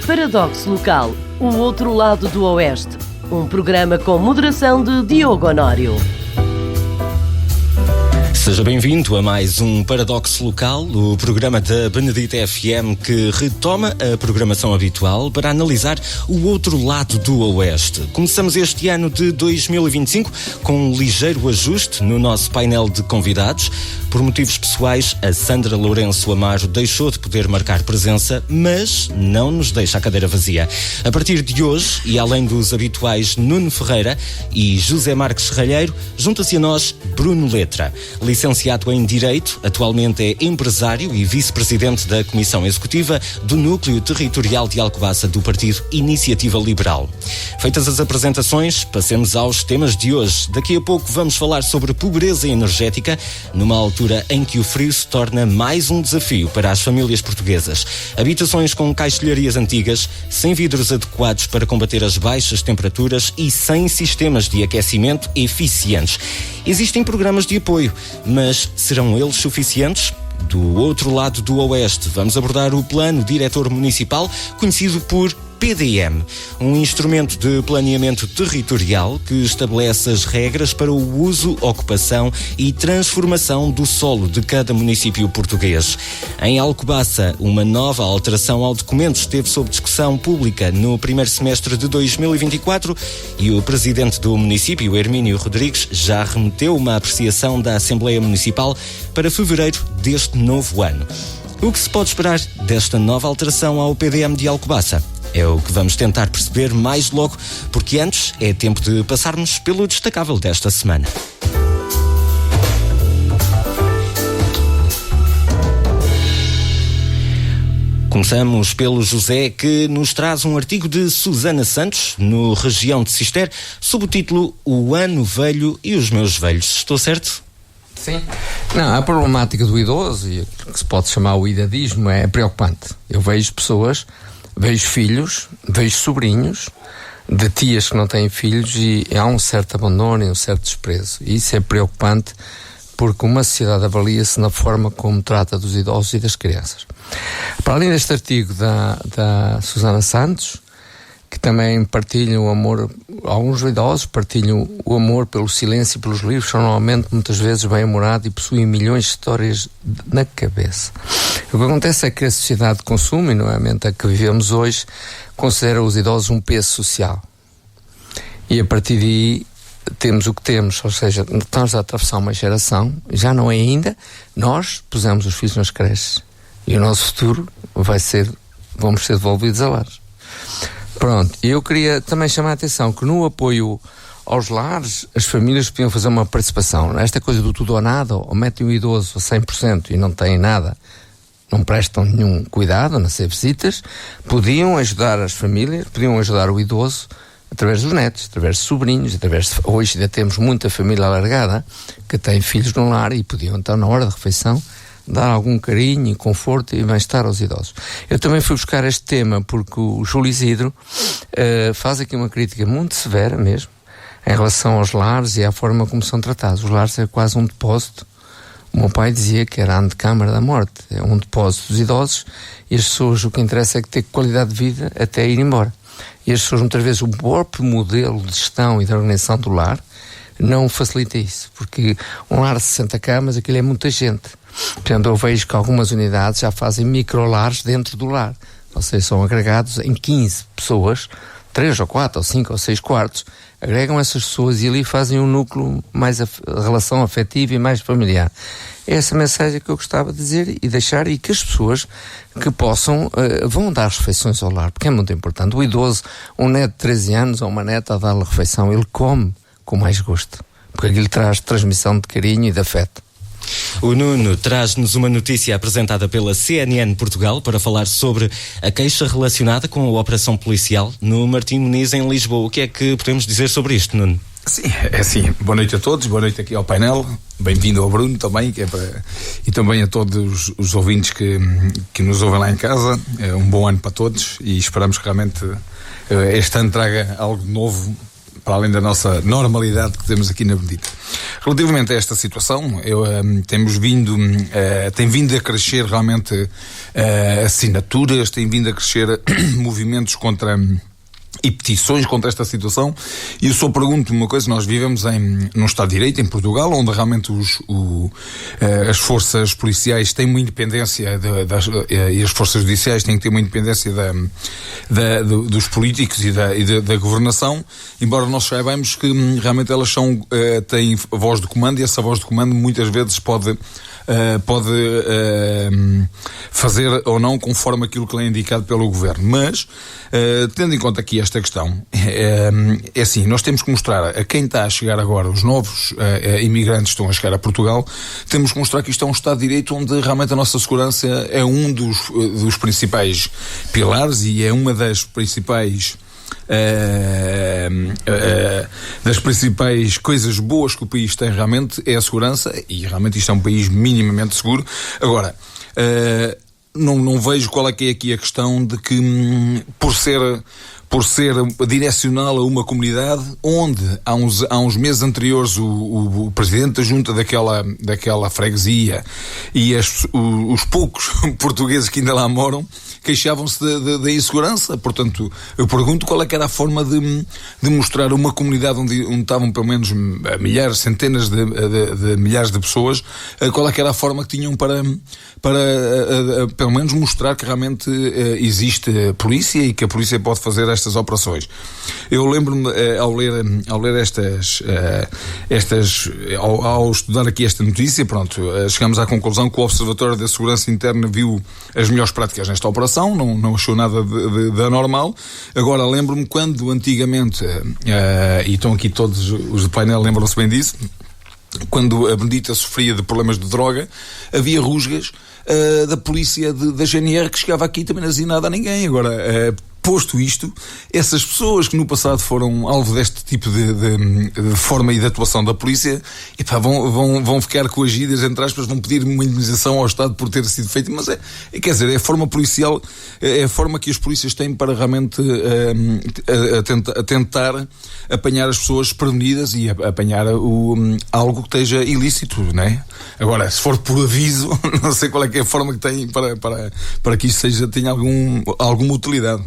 Paradoxo Local, o outro lado do Oeste. Um programa com moderação de Diogo Honório. Seja bem-vindo a mais um Paradoxo Local, o programa da Benedita FM que retoma a programação habitual para analisar o outro lado do Oeste. Começamos este ano de 2025 com um ligeiro ajuste no nosso painel de convidados. Por motivos pessoais, a Sandra Lourenço Amaro deixou de poder marcar presença, mas não nos deixa a cadeira vazia. A partir de hoje, e além dos habituais Nuno Ferreira e José Marques Ralheiro, junta-se a nós Bruno Letra. Licenciado em Direito, atualmente é empresário e vice-presidente da Comissão Executiva do Núcleo Territorial de Alcobaça do Partido Iniciativa Liberal. Feitas as apresentações, passemos aos temas de hoje. Daqui a pouco vamos falar sobre pobreza energética, numa altura em que o frio se torna mais um desafio para as famílias portuguesas. Habitações com caixilharias antigas, sem vidros adequados para combater as baixas temperaturas e sem sistemas de aquecimento eficientes. Existem programas de apoio, mas serão eles suficientes? Do outro lado do Oeste, vamos abordar o Plano Diretor Municipal, conhecido por PDM, um instrumento de planeamento territorial que estabelece as regras para o uso, ocupação e transformação do solo de cada município português. Em Alcobaça, uma nova alteração ao documento esteve sob discussão pública no primeiro semestre de 2024 e o presidente do município, Hermínio Rodrigues, já remeteu uma apreciação da Assembleia Municipal para fevereiro deste novo ano. O que se pode esperar desta nova alteração ao PDM de Alcobaça? É o que vamos tentar perceber mais logo, porque antes é tempo de passarmos pelo destacável desta semana. Começamos pelo José, que nos traz um artigo de Susana Santos, no Região de Cister, sob o título O Ano Velho e os Meus Velhos. Estou certo? Sim. Não, a problemática do idoso, e aquilo que se pode chamar o idadismo, é preocupante. Eu vejo pessoas, vejo filhos, vejo sobrinhos de tias que não têm filhos e há um certo abandono e um certo desprezo. E isso é preocupante porque uma sociedade avalia-se na forma como trata dos idosos e das crianças. Para além deste artigo da Susana Santos, que também partilham o amor, alguns idosos partilham o amor pelo silêncio e pelos livros, são normalmente muitas vezes bem-humorados e possuem milhões de histórias na cabeça. O que acontece é que a sociedade de consumo, e nomeadamente a que vivemos hoje, considera os idosos um peso social. E a partir daí temos o que temos, ou seja, estamos a atravessar uma geração, já não é ainda, nós pusemos os filhos nas creches e o nosso futuro vamos ser devolvidos a lares. Pronto, eu queria também chamar a atenção que no apoio aos lares, as famílias podiam fazer uma participação. Esta coisa do tudo ou nada, ou metem o idoso a 100% e não têm nada, não prestam nenhum cuidado, a não ser visitas, podiam ajudar as famílias, podiam ajudar o idoso através dos netos, através de sobrinhos, hoje ainda temos muita família alargada que tem filhos no lar e podiam então na hora da refeição dar algum carinho e conforto e bem-estar aos idosos. Eu também fui buscar este tema porque o Júlio Isidro faz aqui uma crítica muito severa mesmo em relação aos lares e à forma como são tratados. Os lares é quase um depósito. O meu pai dizia que era a antecâmara da morte. É um depósito dos idosos e as pessoas, o que interessa é que ter qualidade de vida até ir embora. E as pessoas, muitas vezes, o próprio modelo de gestão e de organização do lar não facilita isso, porque um lar de 60 camas, aquilo é muita gente. Portanto, eu vejo que algumas unidades já fazem microlares dentro do lar, ou seja, são agregados em 15 pessoas, 3 ou 4 ou 5 ou 6 quartos, agregam essas pessoas e ali fazem um núcleo mais relação afetiva e mais familiar. É essa mensagem que eu gostava de dizer e deixar, e que as pessoas que possam vão dar refeições ao lar, porque é muito importante. O idoso, um neto de 13 anos ou uma neta a dar-lhe refeição, ele come com mais gosto, porque aquilo traz transmissão de carinho e de afeto. O Nuno traz-nos uma notícia apresentada pela CNN Portugal para falar sobre a queixa relacionada com a operação policial no Martim Muniz em Lisboa. O que é que podemos dizer sobre isto, Nuno? Sim, é assim. Boa noite a todos, boa noite aqui ao painel. Bem-vindo ao Bruno também, e também a todos os ouvintes que nos ouvem lá em casa. Um bom ano para todos e esperamos que realmente este ano traga algo novo para além da nossa normalidade que temos aqui na Benedita. Relativamente a esta situação, tem vindo a crescer realmente assinaturas, tem vindo a crescer movimentos contra e petições contra esta situação, e eu só pergunto uma coisa: nós vivemos num Estado de Direito, em Portugal, onde realmente as forças policiais têm uma independência e as forças judiciais têm que ter uma independência dos políticos e da governação, embora nós saibamos que realmente elas têm voz de comando, e essa voz de comando muitas vezes pode fazer ou não conforme aquilo que lhe é indicado pelo Governo. Mas, tendo em conta aqui esta questão, é assim, nós temos que mostrar a quem está a chegar agora, os novos imigrantes que estão a chegar a Portugal, temos que mostrar que isto é um Estado de Direito onde realmente a nossa segurança é um dos principais pilares e é uma das principais coisas boas que o país tem realmente é a segurança, e realmente isto é um país minimamente seguro. Agora, não vejo qual é que é aqui a questão de que por ser direcional a uma comunidade onde há uns meses anteriores o presidente da junta daquela freguesia e os poucos portugueses que ainda lá moram queixavam-se da insegurança. Portanto, eu pergunto qual é que era a forma de mostrar uma comunidade onde estavam pelo menos milhares, centenas de milhares de pessoas, qual é que era a forma que tinham para pelo menos mostrar que realmente existe polícia e que a polícia pode fazer estas operações. Eu lembro-me, ao ler ao estudar aqui esta notícia, chegamos à conclusão que o Observatório da Segurança Interna viu as melhores práticas nesta operação, não achou nada de anormal. Agora, lembro-me quando antigamente, e estão aqui todos os do painel, lembram-se bem disso, quando a Benedita sofria de problemas de droga, havia rusgas da polícia da GNR que chegava aqui e também não dizia nada a ninguém. Agora, posto isto, essas pessoas que no passado foram alvo deste tipo de forma e de atuação da polícia, vão ficar coagidas, entre aspas, vão pedir uma indemnização ao Estado por ter sido feito. Mas quer dizer, é a forma policial, é a forma que as polícias têm para realmente tentar apanhar as pessoas prevenidas e apanhar algo que esteja ilícito, não é? Agora, se for por aviso, não sei qual é que é a forma que tem para que isso tenha alguma utilidade.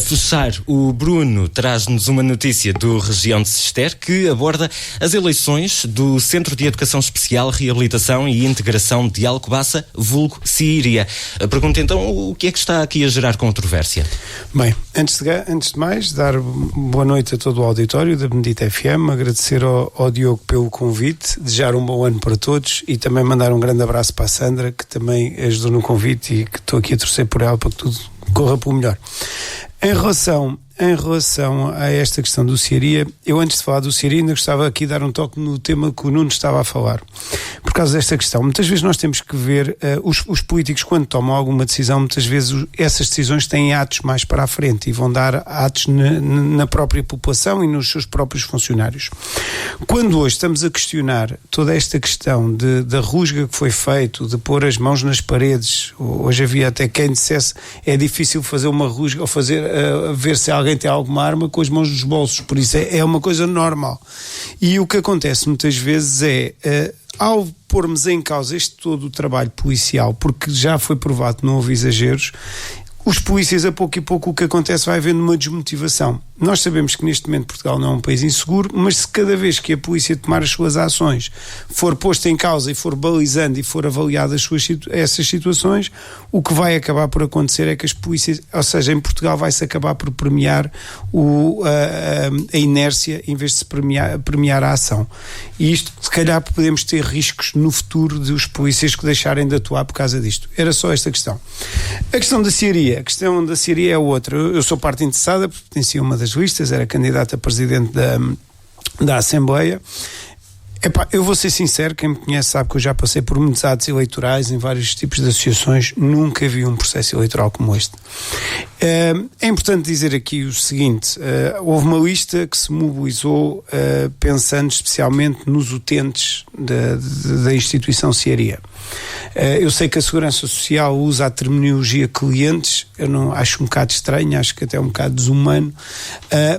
Fuçar, o Bruno traz-nos uma notícia do Região de Cister que aborda as eleições do Centro de Educação Especial, Reabilitação e Integração de Alcobaça, vulgo CIRIA. Pergunta então, o que é que está aqui a gerar controvérsia? Bem, antes de mais, dar boa noite a todo o auditório da Benedita FM, agradecer ao Diogo pelo convite, desejar um bom ano para todos e também mandar um grande abraço para a Sandra, que também ajudou no convite e que estou aqui a torcer por ela para que tudo corra para o melhor. Em relação a esta questão do CIRIA, eu antes de falar do CIRIA ainda gostava aqui de dar um toque no tema que o Nuno estava a falar. Por causa desta questão, muitas vezes nós temos que ver, os políticos quando tomam alguma decisão, muitas vezes essas decisões têm atos mais para a frente e vão dar atos na própria população e nos seus próprios funcionários. Quando hoje estamos a questionar toda esta questão da rusga que foi feito, de pôr as mãos nas paredes, hoje havia até quem dissesse é difícil fazer uma rusga ou ver se alguém tem alguma arma com as mãos nos bolsos, por isso é uma coisa normal. E o que acontece muitas vezes ao pormos em causa todo o trabalho policial, porque já foi provado que não houve exageros, os polícias a pouco e pouco o que acontece vai havendo uma desmotivação. Nós sabemos que neste momento Portugal não é um país inseguro, mas se cada vez que a polícia tomar as suas ações for posta em causa e for balizando e for avaliada essas situações, o que vai acabar por acontecer é que as polícias, ou seja, em Portugal vai-se acabar por premiar a inércia em vez de se premiar a ação. E isto, se calhar, podemos ter riscos no futuro de os polícias que deixarem de atuar por causa disto. Era só esta questão. A questão da CIRIA é outra. Eu sou parte interessada, pertencia a uma das listas, era candidato a presidente da Assembleia. Eu vou ser sincero, quem me conhece sabe que eu já passei por muitos atos eleitorais em vários tipos de associações, nunca vi um processo eleitoral como este. É importante dizer aqui o seguinte, houve uma lista que se mobilizou pensando especialmente nos utentes da instituição CIRIA. Eu sei que a Segurança Social usa a terminologia clientes, eu não acho um bocado estranho, acho que até é um bocado desumano,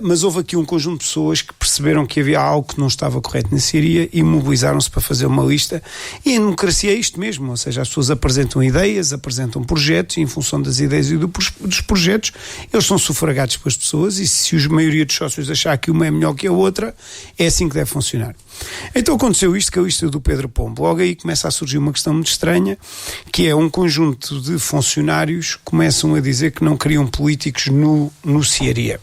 mas houve aqui um conjunto de pessoas que perceberam que havia algo que não estava correto na Síria e mobilizaram-se para fazer uma lista. E em democracia é isto mesmo, ou seja, as pessoas apresentam ideias, apresentam projetos, e em função das ideias e dos projetos, eles são sufragados pelas pessoas, e se a maioria dos sócios achar que uma é melhor que a outra, é assim que deve funcionar. Então aconteceu isto, que é a lista do Pedro Pombo. Logo aí começa a surgir uma questão muito estranha, que é um conjunto de funcionários que começam a dizer que não queriam políticos no Cearia.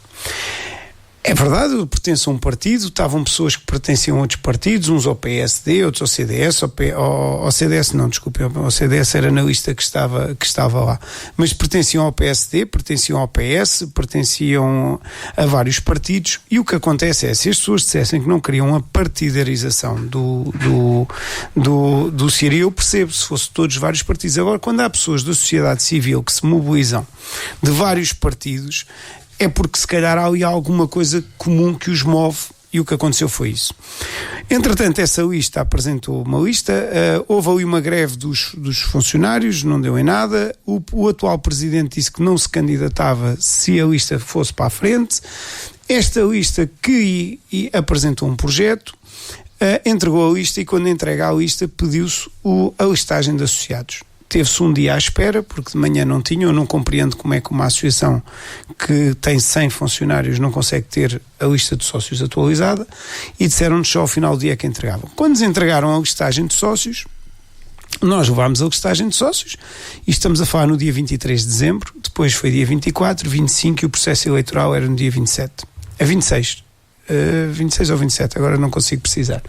É verdade, eu pertenço a um partido, estavam pessoas que pertenciam a outros partidos, uns ao PSD, outros ao CDS, ao CDS não, desculpe, ao CDS era na lista que estava lá, mas pertenciam ao PSD, pertenciam ao PS, pertenciam a vários partidos, e o que acontece é, se as pessoas dissessem que não queriam a partidarização do Cearia, eu percebo, se fosse todos vários partidos. Agora, quando há pessoas da sociedade civil que se mobilizam de vários partidos, é porque se calhar há ali alguma coisa comum que os move, e o que aconteceu foi isso. Entretanto, essa lista apresentou uma lista, houve ali uma greve dos funcionários, não deu em nada, o atual presidente disse que não se candidatava se a lista fosse para a frente. Esta lista que apresentou um projeto, entregou a lista, e quando entrega a lista pediu-se a listagem de associados. Teve-se um dia à espera, porque de manhã não tinha. Eu não compreendo como é que uma associação que tem 100 funcionários não consegue ter a lista de sócios atualizada, e disseram-nos só ao final do dia que entregavam. Quando nos entregaram a listagem de sócios, nós levámos a listagem de sócios, e estamos a falar no dia 23 de dezembro, depois foi dia 24, 25, e o processo eleitoral era no dia 27. A 26. 26 ou 27, agora não consigo precisar.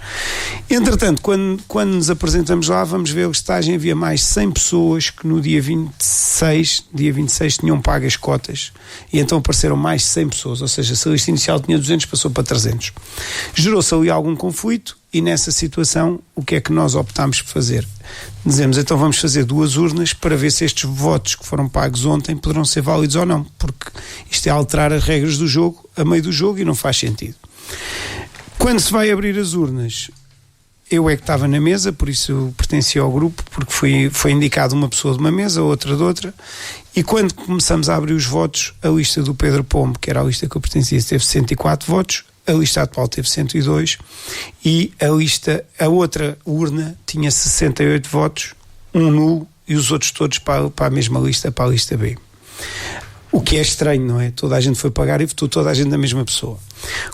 Entretanto, quando nos apresentamos lá, vamos ver a listagem, havia mais 100 pessoas que no dia 26 tinham pago as cotas, e então apareceram mais 100 pessoas, ou seja, se a lista inicial tinha 200, passou para 300. Gerou-se ali algum conflito, e nessa situação, o que é que nós optámos por fazer? Dizemos, então vamos fazer 2 urnas para ver se estes votos que foram pagos ontem poderão ser válidos ou não, porque isto é alterar as regras do jogo a meio do jogo e não faz sentido. Quando se vai abrir as urnas, eu é que estava na mesa, por isso eu pertencia ao grupo, porque foi indicado uma pessoa de uma mesa, outra de outra, e quando começamos a abrir os votos, a lista do Pedro Pombo, que era a lista que eu pertencia, teve 104 votos, a lista atual teve 102, e a outra urna tinha 68 votos, um nulo, e os outros todos para a mesma lista, para a lista B. O que é estranho, não é? Toda a gente foi pagar e votou toda a gente na mesma pessoa.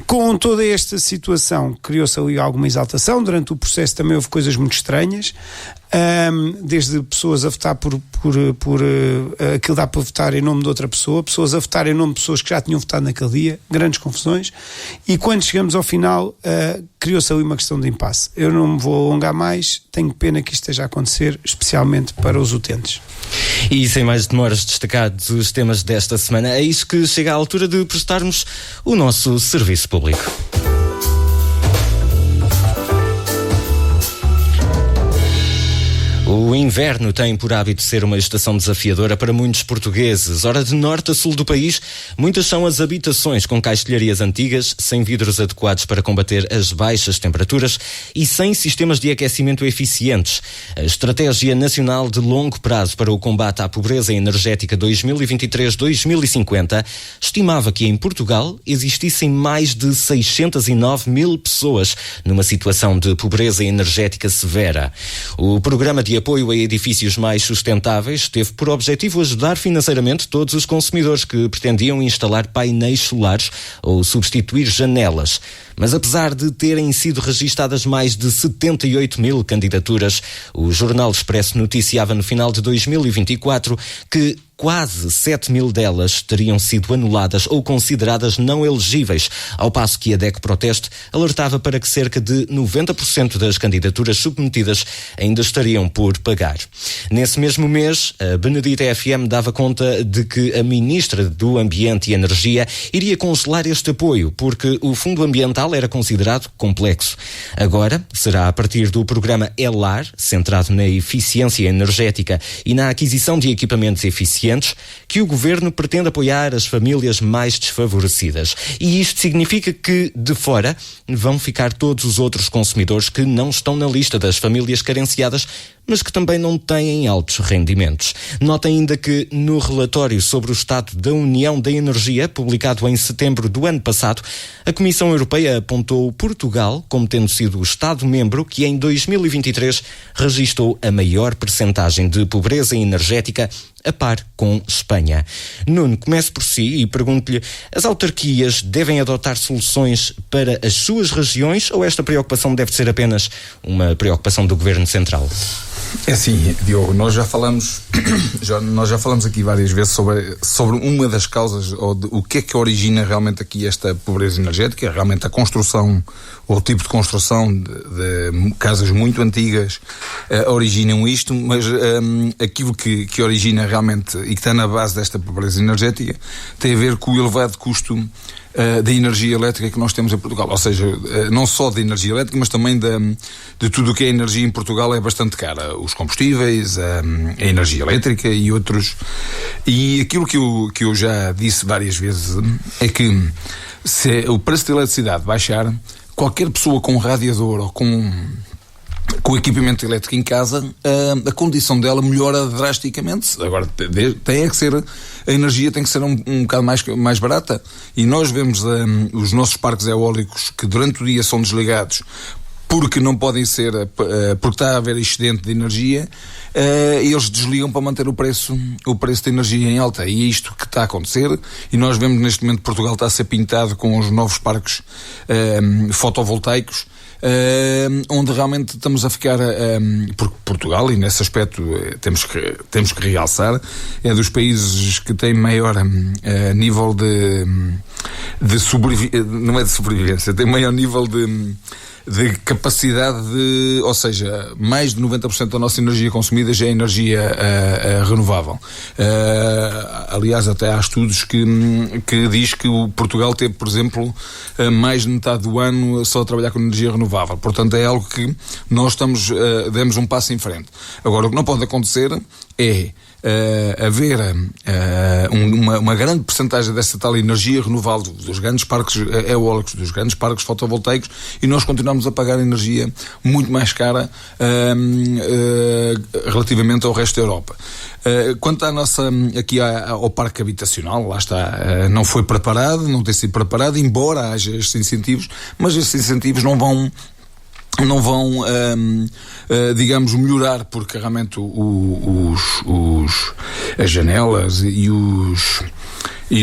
Com toda esta situação, criou-se ali alguma exaltação. Durante o processo também houve coisas muito estranhas, desde pessoas a votar por aquilo dá para votar em nome de outra pessoa, pessoas a votar em nome de pessoas que já tinham votado naquele dia, grandes confusões, e quando chegamos ao final, criou-se ali uma questão de impasse. Eu não me vou alongar mais, tenho pena que isto esteja a acontecer, especialmente para os utentes. E sem mais demoras, destacados os temas desta semana, é isso que chega à altura de prestarmos o nosso serviço público. O inverno tem por hábito ser uma estação desafiadora para muitos portugueses. Ora, de norte a sul do país, muitas são as habitações com caixilharias antigas, sem vidros adequados para combater as baixas temperaturas e sem sistemas de aquecimento eficientes. A Estratégia Nacional de Longo Prazo para o Combate à Pobreza Energética 2023-2050 estimava que em Portugal existissem mais de 609 mil pessoas numa situação de pobreza energética severa. O programa de apoio a edifícios mais sustentáveis teve por objetivo ajudar financeiramente todos os consumidores que pretendiam instalar painéis solares ou substituir janelas. Mas apesar de terem sido registadas mais de 78 mil candidaturas, o Jornal Expresso noticiava no final de 2024 que quase 7 mil delas teriam sido anuladas ou consideradas não elegíveis, ao passo que a DEC Proteste alertava para que cerca de 90% das candidaturas submetidas ainda estariam por pagar. Nesse mesmo mês, a Benedita FM dava conta de que a Ministra do Ambiente e Energia iria congelar este apoio, porque o Fundo Ambiental era considerado complexo. Agora, será a partir do programa ELAR, centrado na eficiência energética e na aquisição de equipamentos eficientes, comerciantes que o governo pretende apoiar as famílias mais desfavorecidas. E isto significa que, de fora, vão ficar todos os outros consumidores que não estão na lista das famílias carenciadas, mas que também não têm altos rendimentos. Nota ainda que, no relatório sobre o Estado da União da Energia, publicado em setembro do ano passado, a Comissão Europeia apontou Portugal como tendo sido o Estado-membro que, em 2023, registou a maior percentagem de pobreza energética, a par com Espanha. Nuno, comece por si e pergunto-lhe: as autarquias devem adotar soluções para as suas regiões ou esta preocupação deve ser apenas uma preocupação do Governo Central? É assim, Diogo, nós já falamos aqui várias vezes sobre uma das causas, ou o que é que origina realmente aqui esta pobreza energética. Realmente a construção, ou o tipo de construção de casas muito antigas originam isto, mas aquilo que origina realmente e que está na base desta pobreza energética tem a ver com o elevado custo da energia elétrica que nós temos em Portugal, ou seja, não só da energia elétrica, mas também de tudo o que é energia em Portugal é bastante cara, os combustíveis, a energia elétrica e outros. E aquilo que eu já disse várias vezes é que se o preço da eletricidade baixar, qualquer pessoa com um radiador ou com equipamento elétrico em casa, a condição dela melhora drasticamente. Agora, a energia tem que ser um bocado mais barata. E nós vemos os nossos parques eólicos que durante o dia são desligados porque não podem ser, porque está a haver excedente de energia, e eles desligam para manter o preço da energia em alta. E é isto que está a acontecer, e nós vemos neste momento Portugal está a ser pintado com os novos parques fotovoltaicos, onde realmente estamos a ficar, porque Portugal, e nesse aspecto temos que realçar, é dos países que tem maior nível de não é de sobrevivência, tem maior nível de capacidade ou seja, mais de 90% da nossa energia consumida já é energia renovável. Aliás, até há estudos que diz que o Portugal teve, por exemplo, mais de metade do ano só a trabalhar com energia renovável. Portanto, é algo que nós demos um passo em frente. Agora, o que não pode acontecer é haver uma grande percentagem dessa tal energia renovável dos grandes parques eólicos, dos grandes parques fotovoltaicos, e nós continuamos a pagar energia muito mais cara relativamente ao resto da Europa. Quanto à ao parque habitacional, lá está, não foi preparado, não tem sido preparado, embora haja estes incentivos, mas estes incentivos não vão digamos, melhorar, porque realmente as janelas e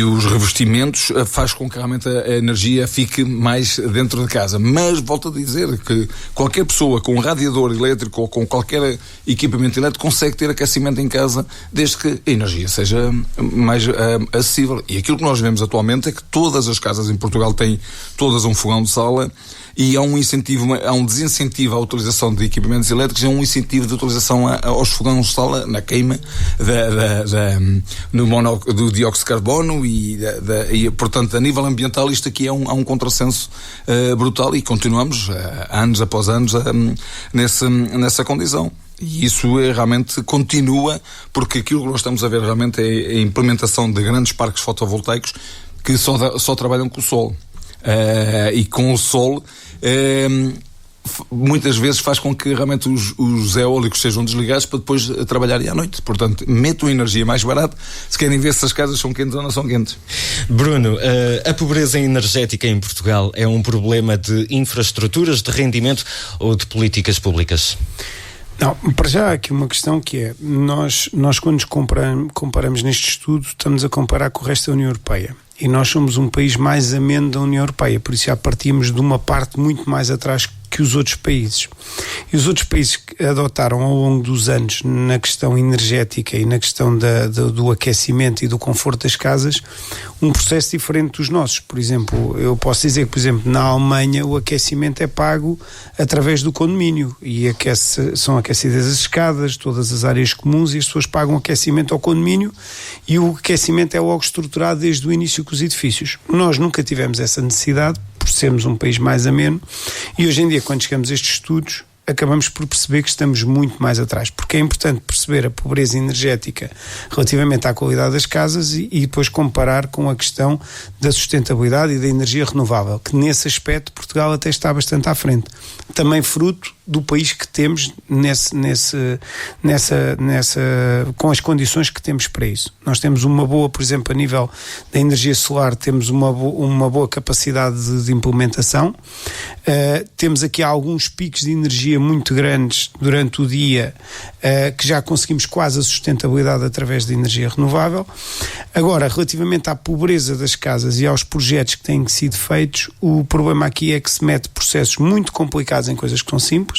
os revestimentos faz com que realmente a energia fique mais dentro de casa. Mas volto a dizer que qualquer pessoa com um radiador elétrico ou com qualquer equipamento elétrico consegue ter aquecimento em casa, desde que a energia seja mais acessível. E aquilo que nós vemos atualmente é que todas as casas em Portugal têm todas um fogão de sala, e há um desincentivo à utilização de equipamentos elétricos, há um incentivo de utilização aos fogões de sala na queima do dióxido de carbono e portanto, a nível ambiental, isto aqui há um contrassenso brutal, e continuamos anos após anos nessa condição. E isso realmente continua, porque aquilo que nós estamos a ver realmente é a implementação de grandes parques fotovoltaicos que só trabalham com o sol. E com o sol muitas vezes faz com que realmente os eólicos sejam desligados para depois trabalharem à noite. Portanto, metam energia mais barata se querem ver se as casas são quentes ou não são quentes. Bruno, a pobreza energética em Portugal é um problema de infraestruturas, de rendimento ou de políticas públicas? Não, para já há aqui uma questão que é, nós quando nos comparamos neste estudo, estamos a comparar com o resto da União Europeia. E nós somos um país mais ameno da União Europeia, por isso já partimos de uma parte muito mais atrás que os outros países. E os outros países que adotaram ao longo dos anos na questão energética e na questão do aquecimento e do conforto das casas, um processo diferente dos nossos. Por exemplo, eu posso dizer que, por exemplo, na Alemanha o aquecimento é pago através do condomínio e são aquecidas as escadas, todas as áreas comuns, e as pessoas pagam aquecimento ao condomínio e o aquecimento é logo estruturado desde o início com os edifícios. Nós nunca tivemos essa necessidade, por sermos um país mais ameno, e hoje em dia, quando chegamos a estes estudos, acabamos por perceber que estamos muito mais atrás, porque é importante perceber a pobreza energética relativamente à qualidade das casas e depois comparar com a questão da sustentabilidade e da energia renovável, que nesse aspecto Portugal até está bastante à frente. Também fruto do país que temos com as condições que temos para isso. Nós temos uma boa, por exemplo, a nível da energia solar, temos uma boa capacidade de implementação. Temos aqui alguns picos de energia muito grandes durante o dia, que já conseguimos quase a sustentabilidade através da energia renovável. Agora, relativamente à pobreza das casas e aos projetos que têm sido feitos, o problema aqui é que se mete processos muito complicados em coisas que são simples.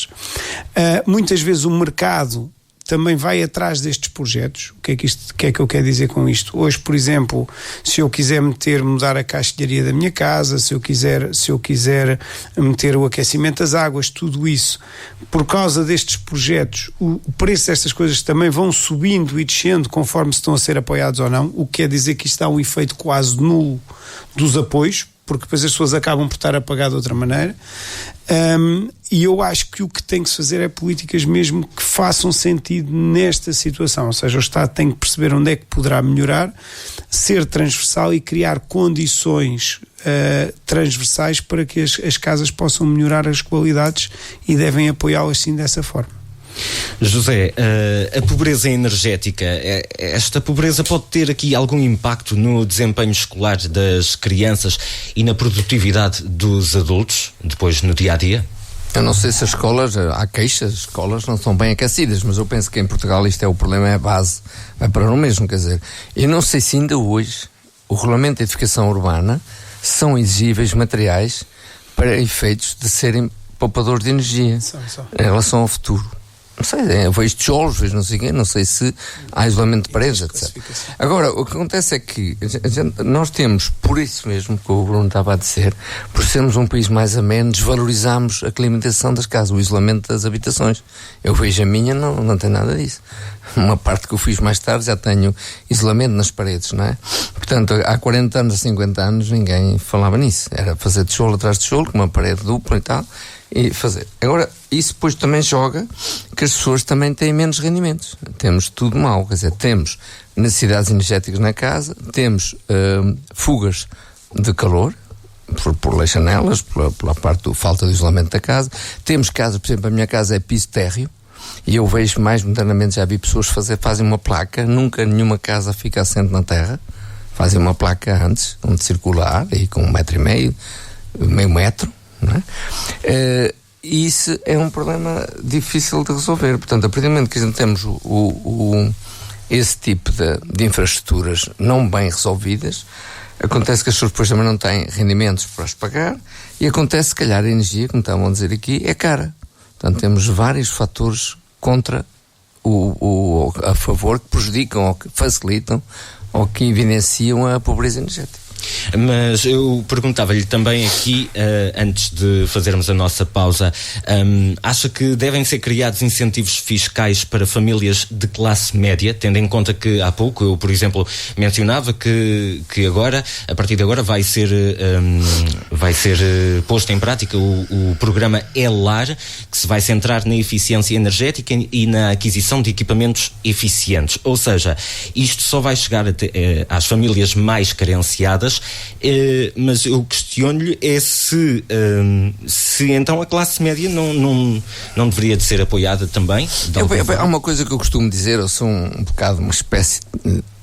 Muitas vezes o mercado também vai atrás destes projetos. O que é que eu quero dizer com isto? Hoje, por exemplo, se eu quiser mudar a caixilharia da minha casa, se eu quiser meter o aquecimento das águas, tudo isso, por causa destes projetos, o preço destas coisas também vão subindo e descendo conforme se estão a ser apoiados ou não, o que quer dizer que isto dá um efeito quase nulo dos apoios, porque depois as pessoas acabam por estar a pagar de outra maneira. E eu acho que o que tem que se fazer é políticas mesmo que façam sentido nesta situação, ou seja, o Estado tem que perceber onde é que poderá melhorar, ser transversal e criar condições transversais para que as casas possam melhorar as qualidades e devem apoiá-las sim dessa forma. José, a pobreza energética, esta pobreza pode ter aqui algum impacto no desempenho escolar das crianças e na produtividade dos adultos, depois no dia-a-dia? Eu não sei se as escolas, há queixas, as escolas não são bem aquecidas, mas eu penso que em Portugal isto é o problema, é a base, vai para o mesmo, quer dizer, eu não sei se ainda hoje o regulamento de edificação urbana são exigíveis materiais para efeitos de serem poupadores de energia em relação ao futuro. Não sei, eu vejo tijolos, vejo não sei quê, não sei se há isolamento de paredes, etc. Agora, o que acontece é que nós temos, por isso mesmo que o Bruno estava a dizer, por sermos um país mais ameno, desvalorizamos a climatização das casas, o isolamento das habitações. Eu vejo a minha, não tem nada disso. Uma parte que eu fiz mais tarde já tenho isolamento nas paredes, não é? Portanto, há 40 anos, há 50 anos, ninguém falava nisso. Era fazer tijolo atrás de tijolo, com uma parede dupla e tal, e fazer. Agora, isso depois também joga que as pessoas também têm menos rendimentos. Temos tudo mal, quer dizer, temos necessidades energéticas na casa, temos fugas de calor, por leixanelas, pela parte da falta de isolamento da casa. Temos casas, por exemplo, a minha casa é piso térreo, e eu vejo mais modernamente, já vi pessoas fazem uma placa, nunca nenhuma casa fica assente na terra, fazem uma placa antes, onde circula ar, aí com 1,5 metro, meio metro, não é? E isso é um problema difícil de resolver. Portanto, a partir do momento que a gente temos esse tipo de infraestruturas não bem resolvidas, acontece que as pessoas depois também não têm rendimentos para as pagar, e acontece, se calhar, a energia, como estavam a dizer aqui, é cara. Portanto, temos vários fatores contra a favor, que prejudicam ou que facilitam ou que evidenciam a pobreza energética. Mas eu perguntava-lhe também aqui, antes de fazermos a nossa pausa, acha que devem ser criados incentivos fiscais para famílias de classe média, tendo em conta que há pouco eu, por exemplo, mencionava que agora, a partir de agora, vai ser posto em prática o programa ELAR, que se vai centrar na eficiência energética e na aquisição de equipamentos eficientes. Ou seja, isto só vai chegar às famílias mais carenciadas, mas eu questiono-lhe se então a classe média não deveria de ser apoiada também? Há uma coisa que eu costumo dizer, eu sou um bocado uma espécie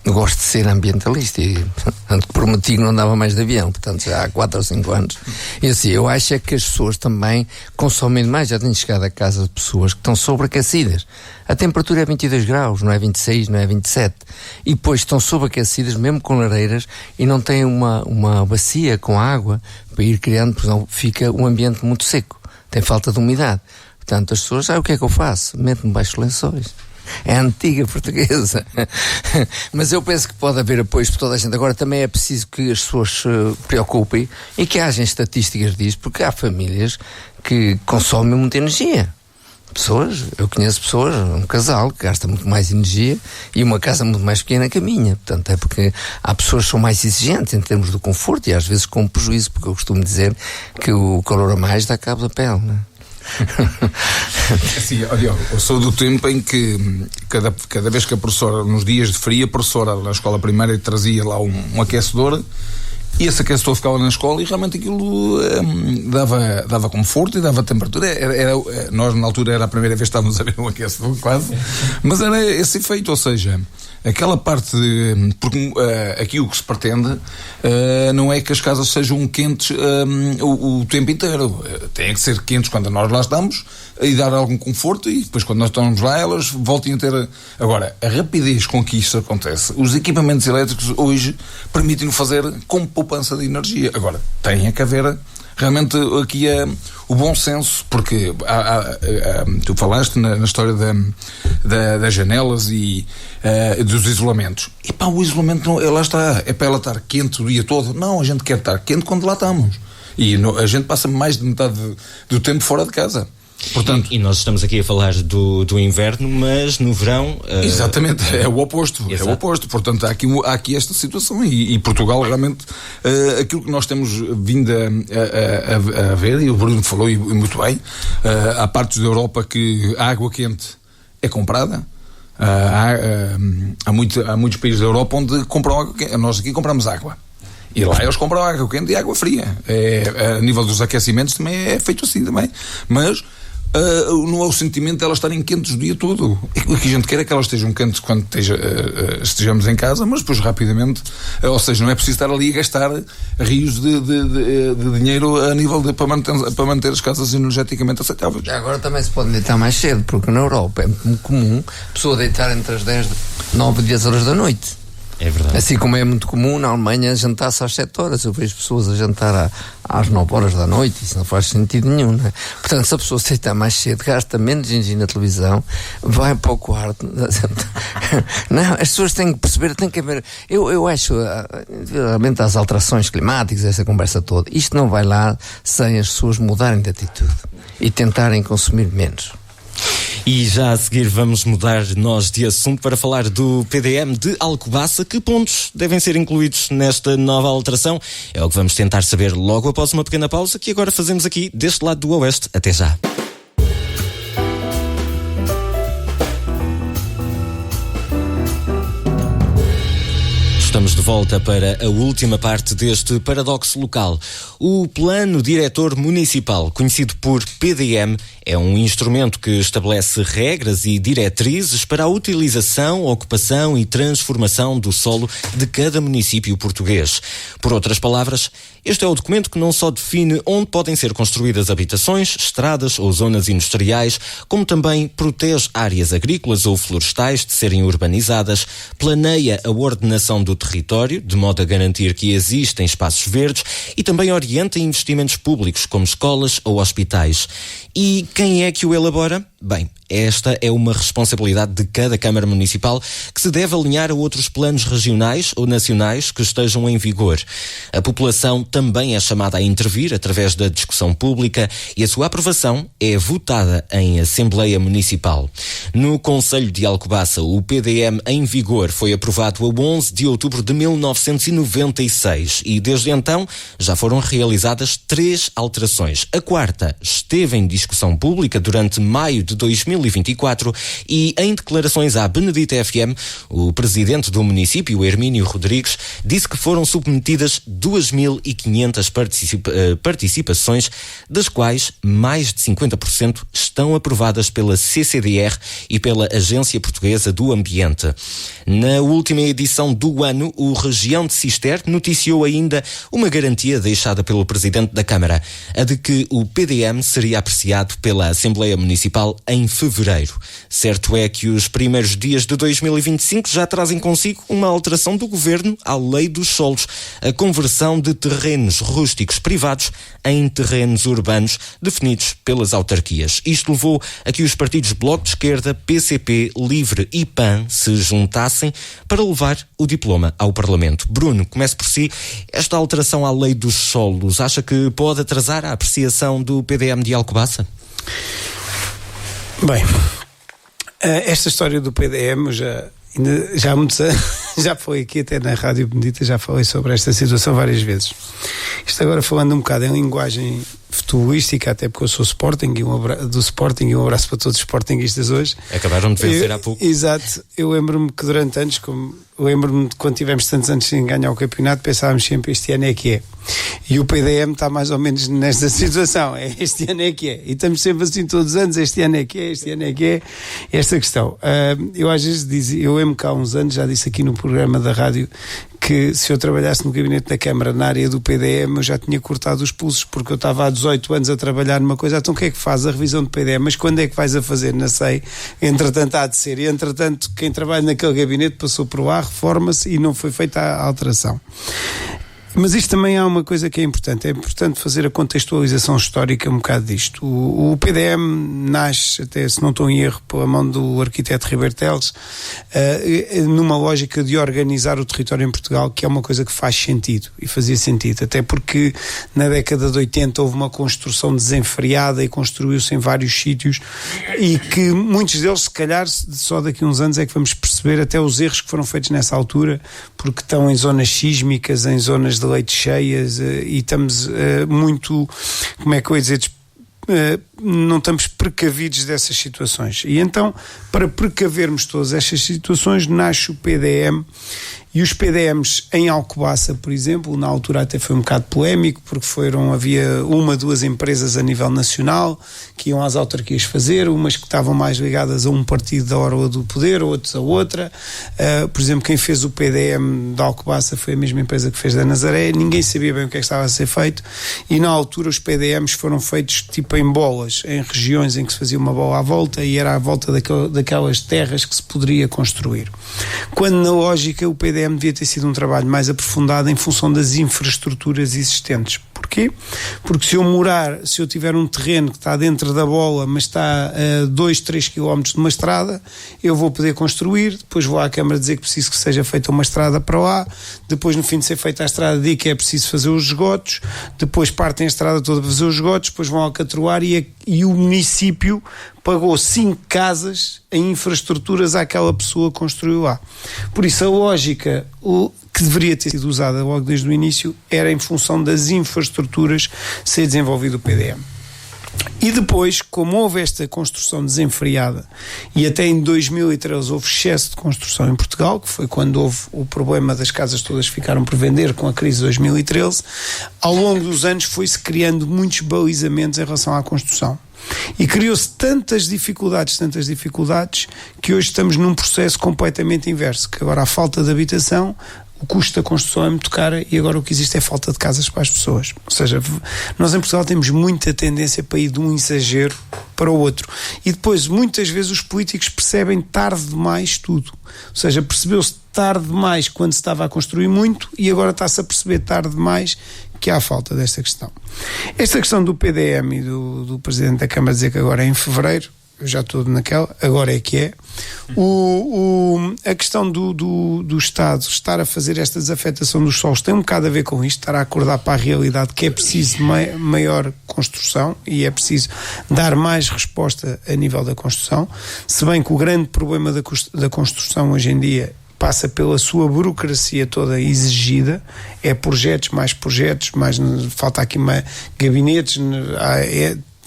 eu gosto de ser ambientalista e prometi que não andava mais de avião, portanto já há 4 ou 5 anos. E assim, eu acho é que as pessoas também consomem mais. Já tenho chegado a casa de pessoas que estão sobreaquecidas. A temperatura é 22 graus, não é 26, não é 27. E depois estão sobreaquecidas, mesmo com lareiras, e não têm uma bacia com água para ir criando, porque senão fica um ambiente muito seco. Tem falta de umidade. Portanto, as pessoas, o que é que eu faço? Meto-me baixo lençóis. É a antiga portuguesa. Mas eu penso que pode haver apoios por toda a gente. Agora também é preciso que as pessoas se preocupem e que haja estatísticas disso, porque há famílias que consomem muita energia. Eu conheço pessoas, um casal que gasta muito mais energia e uma casa muito mais pequena que a minha. Portanto, é porque há pessoas que são mais exigentes em termos do conforto e às vezes com prejuízo, porque eu costumo dizer que o calor a mais dá cabo da pele, não é? Assim, olha, eu sou do tempo em que cada vez que a professora, nos dias de frio, a professora na escola primária trazia lá um aquecedor, e esse aquecedor ficava na escola e realmente aquilo dava conforto e dava temperatura. Nós na altura era a primeira vez que estávamos a ver um aquecedor quase, mas era esse efeito, ou seja, aquela parte de, porque aqui o que se pretende não é que as casas sejam quentes o tempo inteiro. Têm que ser quentes quando nós lá estamos e dar algum conforto, e depois quando nós estamos lá elas voltem a ter. Agora, a rapidez com que isto acontece, os equipamentos elétricos hoje permitem-no fazer com poupança de energia. Agora, tem que haver realmente aqui o bom senso, porque tu falaste na história das janelas e dos isolamentos. E pá, o isolamento não, lá está, é para ela estar quente o dia todo. Não, a gente quer estar quente quando lá estamos. E a gente passa mais de metade do tempo fora de casa. Portanto, e nós estamos aqui a falar do inverno, mas no verão... Exatamente, é o oposto. Exato. É o oposto. Portanto, há aqui esta situação e Portugal realmente, aquilo que nós temos vindo a ver, e o Bruno falou e muito bem, há partes da Europa que a água quente é comprada. Há muitos países da Europa onde compram água quente. Nós aqui compramos água. E lá eles compram água quente e água fria. A nível dos aquecimentos também é feito assim também. Mas não é o sentimento de elas estarem quentes o dia todo. O que a gente quer é que elas estejam quentes quando estejamos em casa, mas depois rapidamente, ou seja, não é preciso estar ali a gastar rios de dinheiro a nível para manter as casas energeticamente aceitáveis. Agora também se pode deitar mais cedo, porque na Europa é muito comum a pessoa deitar entre as 9 e 10 horas da noite. É verdade. Assim como é muito comum na Alemanha jantar-se às 7 horas. Eu vejo pessoas a jantar às 9 horas da noite. Isso não faz sentido nenhum, não é? Portanto, se a pessoa se deitar mais cedo, gasta menos energia na televisão, vai para o quarto. Não, as pessoas têm que perceber, têm que haver. Eu acho, realmente, as alterações climáticas, essa conversa toda, isto não vai lá sem as pessoas mudarem de atitude e tentarem consumir menos. E já a seguir vamos mudar nós de assunto para falar do PDM de Alcobaça. Que pontos devem ser incluídos nesta nova alteração? É o que vamos tentar saber logo após uma pequena pausa que agora fazemos aqui deste lado do Oeste. Até já. Estamos de volta para a última parte deste paradoxo local. O Plano Diretor Municipal, conhecido por PDM, é um instrumento que estabelece regras e diretrizes para a utilização, ocupação e transformação do solo de cada município português. Por outras palavras, este é o documento que não só define onde podem ser construídas habitações, estradas ou zonas industriais, como também protege áreas agrícolas ou florestais de serem urbanizadas, planeia a ordenação do território, de modo a garantir que existem espaços verdes, e também orienta investimentos públicos, como escolas ou hospitais. E quem é que o elabora? Bem, esta é uma responsabilidade de cada Câmara Municipal que se deve alinhar a outros planos regionais ou nacionais que estejam em vigor. A população também é chamada a intervir através da discussão pública e a sua aprovação é votada em Assembleia Municipal. No Concelho de Alcobaça, o PDM em vigor foi aprovado a 11 de outubro de 1996 e desde então já foram realizadas 3 alterações. A quarta esteve em discussão pública durante maio de 2024 e em declarações à Benedita FM, o presidente do município, Hermínio Rodrigues, disse que foram submetidas 2.500 participações, das quais mais de 50% estão aprovadas pela CCDR e pela Agência Portuguesa do Ambiente. Na última edição do ano, o Região de Cister noticiou ainda uma garantia deixada pelo presidente da Câmara, a de que o PDM seria apreciado pela Assembleia Municipal em fevereiro. Certo é que os primeiros dias de 2025 já trazem consigo uma alteração do Governo à Lei dos Solos, a conversão de terrenos rústicos privados em terrenos urbanos definidos pelas autarquias. Isto levou a que os partidos Bloco de Esquerda, PCP, Livre e PAN se juntassem para levar o diploma ao Parlamento. Bruno, comece por si. Esta alteração à Lei dos Solos, acha que pode atrasar a apreciação do PDM de Alcobaça? Bem, esta história do PDM já há muitos anos, já foi aqui até na Rádio Benedita, já falei sobre esta situação várias vezes. Isto agora falando um bocado em linguagem futebolística, até porque eu sou Sporting do Sporting, e um abraço para todos os Sportingistas hoje. Acabaram de vencer há pouco. Exato, eu lembro-me que durante anos, lembro-me de quando tivemos tantos anos sem ganhar o campeonato, pensávamos sempre este ano é que é. E o PDM está mais ou menos nesta situação, este ano é que é. E estamos sempre assim todos os anos, este ano é que é, este ano é que é. Esta questão. Eu às vezes eu lembro que há uns anos, já disse aqui no programa da rádio, que se eu trabalhasse no gabinete da Câmara, na área do PDM, eu já tinha cortado os pulsos, porque eu estava há 18 anos a trabalhar numa coisa. Então o que é que faz? A revisão do PDM. Mas quando é que vais a fazer? Não sei. Entretanto há de ser. E entretanto quem trabalha naquele gabinete passou por lá, reforma-se e não foi feita a alteração. Mas isto também há uma coisa que é importante fazer a contextualização histórica um bocado disto. O PDM nasce, até se não estou em erro, pela mão do arquiteto Ribeiro Teles, numa lógica de organizar o território em Portugal, que é uma coisa que faz sentido, e fazia sentido, até porque na década de 80 houve uma construção desenfreada e construiu-se em vários sítios, e que muitos deles, se calhar, só daqui a uns anos é que vamos perceber até os erros que foram feitos nessa altura, porque estão em zonas sísmicas, em zonas de leite cheias, e estamos muito, como é que eu ia dizer, não estamos precavidos dessas situações. E então, para precavermos todas estas situações, nasce o PDM. E os PDMs em Alcobaça, por exemplo, na altura até foi um bocado polémico, porque havia 2 empresas a nível nacional que iam às autarquias fazer, umas que estavam mais ligadas a um partido da Orla do Poder, outros a outra. Por exemplo, quem fez o PDM de Alcobaça foi a mesma empresa que fez da Nazaré. Ninguém sabia bem o que é que estava a ser feito, e na altura os PDMs foram feitos tipo em bolas, em regiões em que se fazia uma bola à volta, e era à volta daquelas terras que se poderia construir. Quando na lógica o PDM devia ter sido um trabalho mais aprofundado em função das infraestruturas existentes. Porquê? Porque se eu tiver um terreno que está dentro da bola, mas está a 2-3 km de uma estrada, eu vou poder construir, depois vou à Câmara dizer que preciso que seja feita uma estrada para lá, depois no fim de ser feita a estrada digo que é preciso fazer os esgotos, depois partem a estrada toda para fazer os esgotos, depois vão alcatroar, e o município pagou 5 casas em infraestruturas àquela pessoa que construiu lá. Por isso a lógica que deveria ter sido usada logo desde o início era em função das infraestruturas ser desenvolvido o PDM. E depois, como houve esta construção desenfreada, e até em 2013 houve excesso de construção em Portugal, que foi quando houve o problema das casas todas ficaram por vender com a crise de 2013, ao longo dos anos foi-se criando muitos balizamentos em relação à construção. E criou-se tantas dificuldades, que hoje estamos num processo completamente inverso, que agora a falta de habitação, o custo da construção é muito caro, e agora o que existe é falta de casas para as pessoas. Ou seja, nós em Portugal temos muita tendência para ir de um exagero para o outro, e depois muitas vezes os políticos percebem tarde demais tudo. Ou seja, percebeu-se tarde demais quando se estava a construir muito, e agora está-se a perceber tarde demais que há falta desta questão. Esta questão do PDM e do Presidente da Câmara dizer que agora é em fevereiro, eu já estou naquela, agora é que é. A questão do Estado estar a fazer esta desafetação dos solos tem um bocado a ver com isto, estar a acordar para a realidade que é preciso maior construção, e é preciso dar mais resposta a nível da construção, se bem que o grande problema da construção hoje em dia passa pela sua burocracia toda exigida, é projetos, mais falta aqui gabinetes,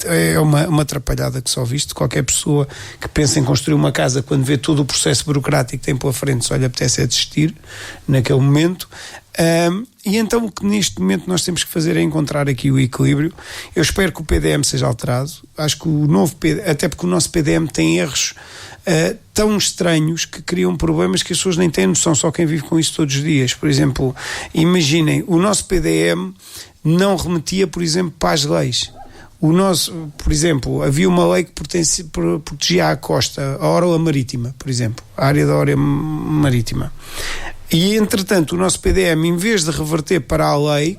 é uma atrapalhada que só visto. Qualquer pessoa que pensa em construir uma casa, quando vê todo o processo burocrático que tem pela frente, só lhe apetece é desistir naquele momento. E então o que neste momento nós temos que fazer é encontrar aqui o equilíbrio. Eu espero que o PDM seja alterado. Acho que o novo PDM, até porque o nosso PDM tem erros tão estranhos que criam problemas que as pessoas nem têm noção, só quem vive com isso todos os dias. Por exemplo, imaginem, o nosso PDM não remetia, por exemplo, para as leis. Por exemplo, havia uma lei que protegia a costa, a orla marítima, por exemplo, a área da orla marítima. E, entretanto, o nosso PDM, em vez de reverter para a lei,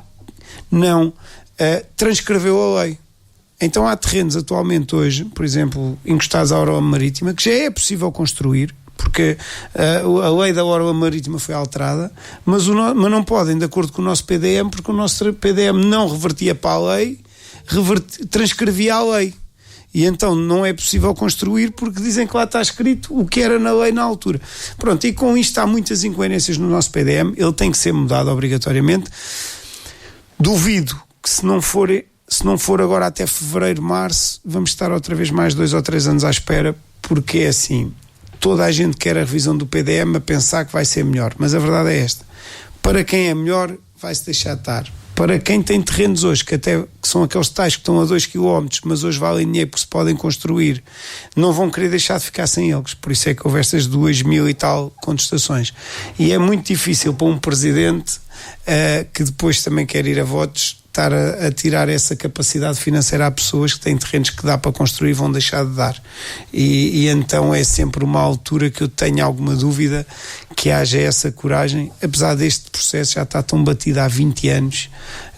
transcreveu a lei. Então há terrenos atualmente hoje, por exemplo, encostados à orla marítima, que já é possível construir, porque a lei da orla marítima foi alterada, mas não podem, de acordo com o nosso PDM, porque o nosso PDM não revertia para a lei, transcrevia a lei. E então não é possível construir porque dizem que lá está escrito o que era na lei na altura. Pronto, e com isto há muitas incoerências no nosso PDM, ele tem que ser mudado obrigatoriamente. Duvido que, se não for se não for agora até fevereiro, março, vamos estar outra vez mais 2 ou 3 anos à espera, porque é assim, toda a gente quer a revisão do PDM a pensar que vai ser melhor, mas a verdade é esta: para quem é melhor, vai-se deixar de estar. Para quem tem terrenos hoje, que são aqueles tais que estão a 2 km, mas hoje valem dinheiro porque se podem construir, não vão querer deixar de ficar sem eles. Por isso é que houve estas 2.000 e tal contestações. E é muito difícil para um presidente que depois também quer ir a votos estar a tirar essa capacidade financeira a pessoas que têm terrenos que dá para construir e vão deixar de dar. E então é sempre uma altura que eu tenho alguma dúvida que haja essa coragem, apesar deste processo já estar tão batido há 20 anos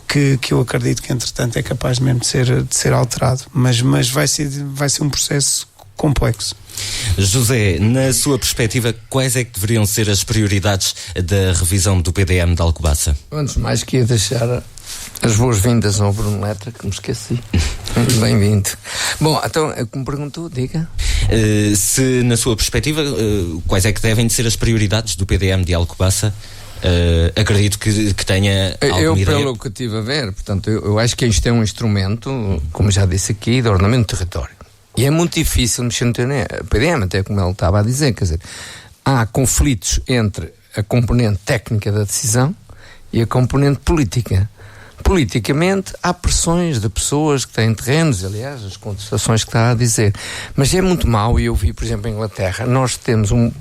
que eu acredito que entretanto é capaz mesmo de ser alterado, mas vai ser um processo complexo. José, na sua perspectiva, quais é que deveriam ser as prioridades da revisão do PDM de Alcobaça? Antes de mais, queria deixar as boas-vindas ao Bruno Letra, que me esqueci. Muito bem-vindo. Bom, então, como perguntou, diga. Se, na sua perspectiva, quais é que devem ser as prioridades do PDM de Alcobaça? Acredito que tenha alguma ideia. Pelo que estive a ver, portanto, eu acho que isto é um instrumento, como já disse aqui, de ordenamento do território. E é muito difícil mexer no PDM, até como ele estava a dizer, quer dizer, há conflitos entre a componente técnica da decisão e a componente política. Politicamente, há pressões de pessoas que têm terrenos, aliás, as contestações que está a dizer. Mas é muito mau, e eu vi, por exemplo, em Inglaterra, nós temos uma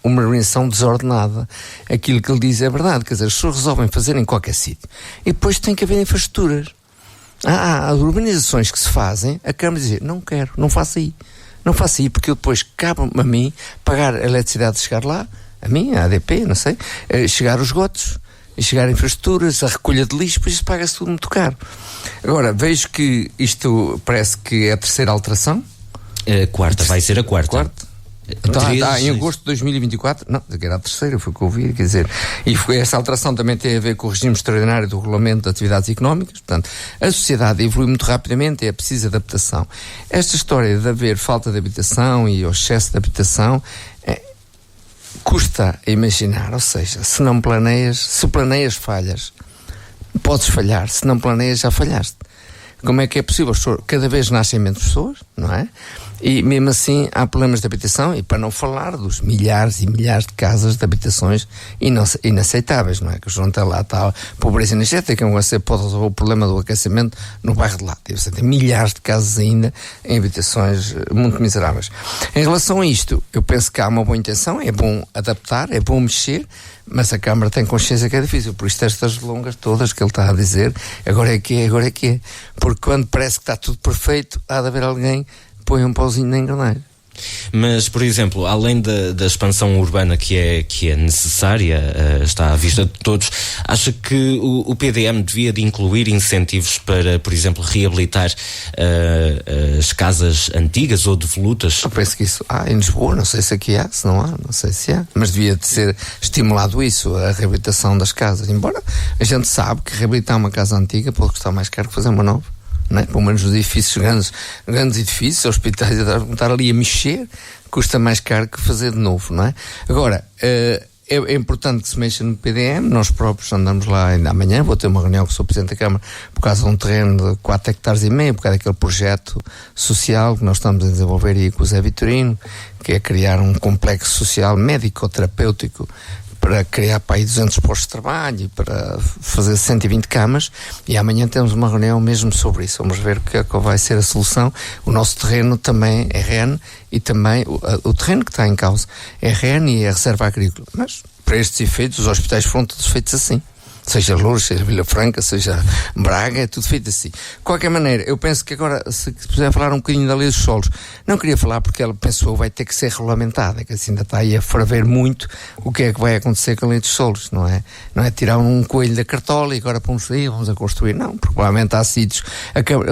organização desordenada. Aquilo que ele diz é verdade, quer dizer, as pessoas resolvem fazer em qualquer sítio. E depois tem que haver infraestruturas. Há urbanizações que se fazem, a Câmara diz, não quero, não faça aí, porque eu depois cabe-me a mim pagar a eletricidade de chegar lá, a mim, a ADP, não sei, chegar os esgotos, e chegar a infraestruturas, a recolha de lixo, pois isso paga-se tudo muito caro. Agora, vejo que isto parece que é a terceira alteração. Quarta, vai ser a quarta. Então, em agosto de 2024, não, era a terceira, foi o que eu ouvi, quer dizer, e essa alteração também tem a ver com o regime extraordinário do regulamento de atividades económicas. Portanto, a sociedade evolui muito rapidamente e é preciso adaptação. Esta história de haver falta de habitação e o excesso de habitação custa a imaginar, ou seja, se planeias falhas, podes falhar, se não planeias já falhaste. Como é que é possível? Cada vez nascem menos pessoas, não é? E mesmo assim há problemas de habitação, e para não falar dos milhares e milhares de casas de habitações inaceitáveis, não é? Que o João está lá, está a pobreza energética, você pode resolver o problema do aquecimento no bairro de lá. Você tem milhares de casas ainda em habitações muito miseráveis. Em relação a isto, eu penso que há uma boa intenção, é bom adaptar, é bom mexer, mas a Câmara tem consciência que é difícil, por isso estas longas todas que ele está a dizer, agora é que é. Porque quando parece que está tudo perfeito, há de haver alguém que põe um pauzinho na engrenagem. Mas, por exemplo, além da expansão urbana que é necessária, está à vista de todos, acha que o PDM devia de incluir incentivos para, por exemplo, reabilitar as casas antigas ou devolutas? Eu penso que isso há em Lisboa, não sei se aqui há, se não há, não sei se há, mas devia de ser estimulado isso, a reabilitação das casas, embora a gente sabe que reabilitar uma casa antiga pode custar mais caro que fazer uma nova. Não é? Pelo menos nos edifícios, grandes edifícios, hospitais, estar ali a mexer, custa mais caro que fazer de novo, não é? Agora, é importante que se mexa no PDM, nós próprios andamos lá ainda amanhã, vou ter uma reunião com o Sr. Presidente da Câmara por causa de um terreno de 4,5 hectares, por causa daquele projeto social que nós estamos a desenvolver aí com o Zé Vitorino, que é criar um complexo social médico-terapêutico para criar para aí 200 postos de trabalho, para fazer 120 camas, e amanhã temos uma reunião mesmo sobre isso. Vamos ver o que é que vai ser a solução. O nosso terreno também é REN, e também o terreno que está em causa é REN e é Reserva Agrícola. Mas, para estes efeitos, os hospitais foram todos feitos assim. Seja Lourdes, seja Vila Franca, seja Braga, é tudo feito assim. De qualquer maneira, eu penso que agora, se puder falar um bocadinho da lei dos solos, não queria falar porque ela pensou vai ter que ser regulamentada, que assim ainda está aí a ferver muito o que é que vai acontecer com a lei dos solos, não é? Não é tirar um coelho da cartola e agora vamos a construir, não, porque provavelmente há sítios.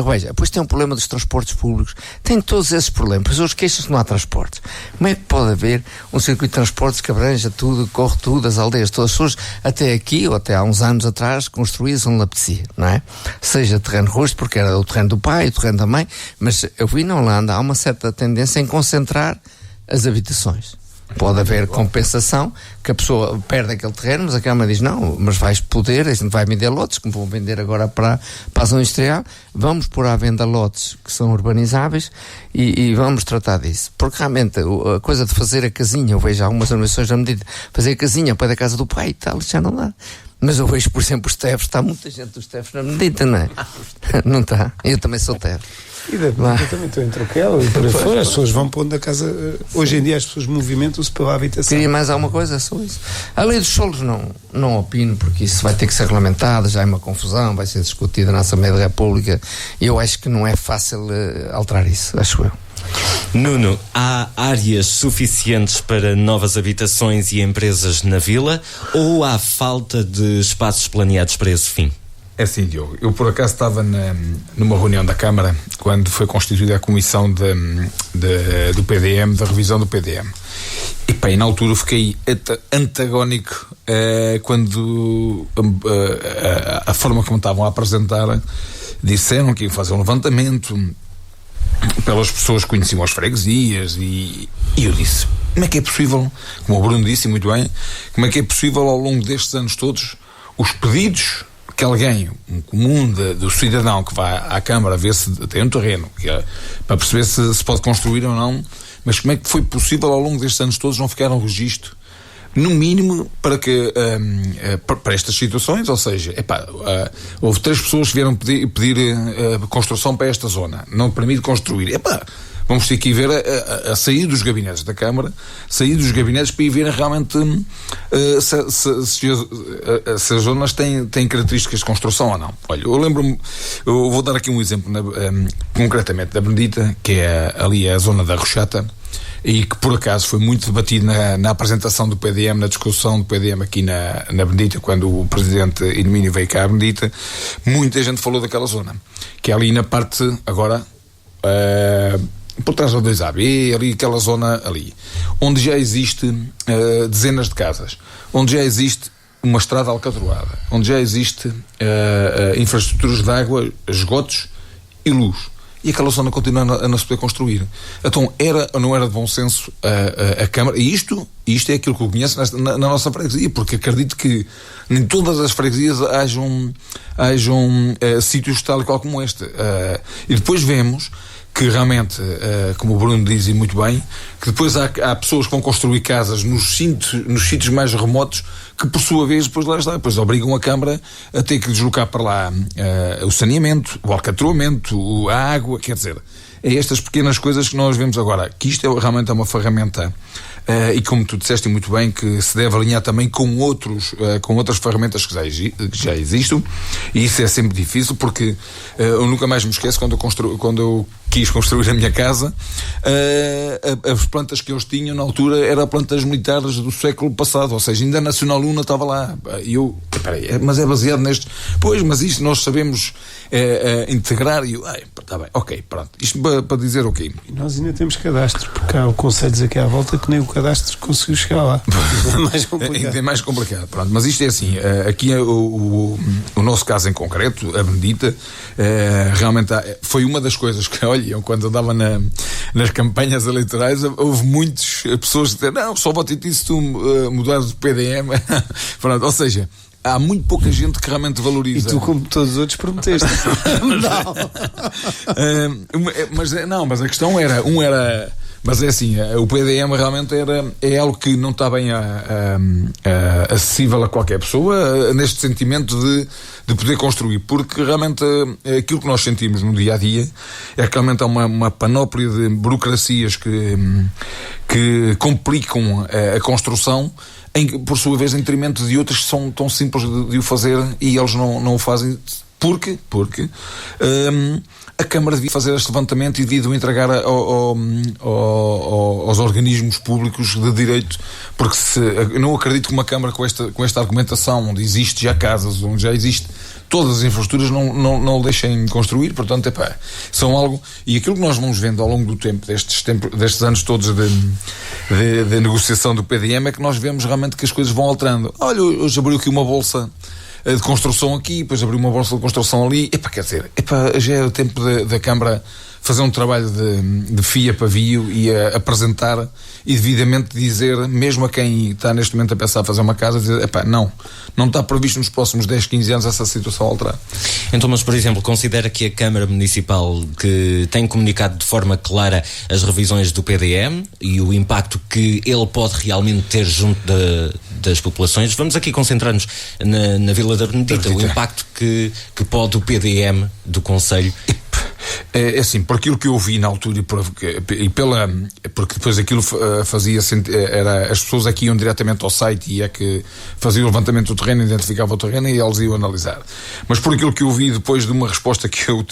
Veja, depois tem um problema dos transportes públicos, tem todos esses problemas, as pessoas queixam-se que não há transportes. Como é que pode haver um circuito de transportes que abranja tudo, corre tudo, as aldeias, todas as pessoas, até aqui ou até há uns anos atrás, construídas onde apetecia, não é? Seja terreno rústico, porque era o terreno do pai, o terreno da mãe, mas eu vi na Holanda, há uma certa tendência em concentrar as habitações. Pode haver compensação, que a pessoa perde aquele terreno, mas a Câmara diz, não, mas vais poder, a gente vai vender lotes, como vão vender agora para a zona industrial, vamos pôr à venda lotes que são urbanizáveis e vamos tratar disso. Porque realmente a coisa de fazer a casinha, eu vejo algumas organizações na medida, fazer a casinha ao pé da casa do pai e tal, já não dá. Mas eu vejo, por exemplo, os Teves, está muita gente dos Teves na medida, não é? Não está? Eu também sou Teve. E eu também estou em Troquel e por aí fora. As pessoas vão pondo a casa. Hoje em dia as pessoas movimentam-se pela habitação. Queria mais alguma coisa? Só isso. A lei dos solos não opino, porque isso vai ter que ser regulamentado, já é uma confusão, vai ser discutida na Assembleia da República e eu acho que não é fácil alterar isso, acho eu. Nuno, há áreas suficientes para novas habitações e empresas na vila ou há falta de espaços planeados para esse fim? É assim, Diogo, eu por acaso estava numa reunião da Câmara quando foi constituída a comissão do PDM, da revisão do PDM. E na altura fiquei antagónico quando a forma como estavam a apresentar, disseram que iam fazer um levantamento pelas pessoas que conheciam as freguesias e eu disse, como é que é possível, como o Bruno disse muito bem, como é que é possível ao longo destes anos todos os pedidos que alguém, um comum do cidadão que vai à Câmara ver se tem um terreno para perceber se pode construir ou não, mas como é que foi possível ao longo destes anos todos não ficar um registro no mínimo para para estas situações, ou seja, houve 3 pessoas que vieram pedir construção para esta zona, não permite construir, vamos ter que ir ver a sair dos gabinetes da Câmara, sair dos gabinetes para ir ver realmente se as zonas têm características de construção ou não. Olha, eu vou dar aqui um exemplo concretamente da Benedita, que é ali a zona da Rochata, e que por acaso foi muito debatido na apresentação do PDM, na discussão do PDM aqui na Benedita, quando o presidente Hermínio veio cá à Benedita, muita gente falou daquela zona, que é ali na parte agora por trás do 2AB, ali aquela zona ali, onde já existe dezenas de casas, onde já existe uma estrada alcatroada, onde já existe infraestruturas de água, esgotos e luz. E aquela zona continua a não se poder construir. Então, era ou não era de bom senso a Câmara? E isto é aquilo que eu conheço na nossa freguesia, porque acredito que nem todas as freguesias hajam sítios tal e qual como este. E depois vemos que realmente, como o Bruno diz e muito bem, que depois há pessoas que vão construir casas nos sítios mais remotos, que por sua vez depois lá está, depois obrigam a Câmara a ter que deslocar para lá o saneamento, o alcatroamento, a água, quer dizer, é estas pequenas coisas que nós vemos agora, que isto realmente é uma ferramenta e como tu disseste muito bem, que se deve alinhar também com outras ferramentas que já existem, e isso é sempre difícil, porque eu nunca mais me esqueço quando eu quis construir a minha casa, as plantas que eles tinham na altura eram plantas militares do século passado, ou seja, ainda a Nacional 1 estava lá, e eu, mas é baseado nestes, pois, mas isto nós sabemos integrar, e eu, está bem, ok, pronto, isto para dizer o quê? E nós ainda temos cadastro, porque há conselhos aqui à volta que nem o cadastro conseguiu chegar lá. É mais complicado. É mais complicado, pronto, mas isto é assim, aqui o nosso caso em concreto, a Benedita, realmente foi uma das coisas que, olha, eu quando andava nas campanhas eleitorais, houve muitas pessoas que disseram, não, só vou ter se tu mudar de PDM. Pronto, ou seja, há muito pouca gente que realmente valoriza. E tu, como todos os outros, prometeste. Mas a questão era, mas é assim, o PDM realmente é algo que não está bem acessível a qualquer pessoa, neste sentimento de poder construir, porque realmente aquilo que nós sentimos no dia a dia é que realmente há uma panóplia de burocracias que complicam a construção, por sua vez em detrimento de outras que são tão simples de o fazer, e eles não o fazem. Porque a Câmara devia fazer este levantamento e devia entregar aos organismos públicos de direito, porque eu não acredito que uma Câmara com esta argumentação, onde existe já casas, onde já existe todas as infraestruturas, não o deixem construir. Portanto, são algo, e aquilo que nós vamos vendo ao longo do tempo, destes anos todos de negociação do PDM, é que nós vemos realmente que as coisas vão alterando. Olha, hoje abriu aqui uma bolsa de construção aqui, depois abriu uma bolsa de construção ali, quer dizer, já é o tempo da Câmara fazer um trabalho de fio a pavio e a apresentar e devidamente dizer, mesmo a quem está neste momento a pensar fazer uma casa, dizer, epá, não está previsto nos próximos 10, 15 anos essa situação alterar. Então, mas por exemplo, considera que a Câmara Municipal que tem comunicado de forma clara as revisões do PDM e o impacto que ele pode realmente ter junto das populações, vamos aqui concentrar-nos na Vila da Benedita, o impacto que pode o PDM do Conselho. É assim, por aquilo que eu vi na altura porque depois aquilo fazia era as pessoas aqui iam diretamente ao site e é que faziam o levantamento do terreno, identificavam o terreno e eles iam analisar. Mas por aquilo que eu vi depois de uma resposta que eu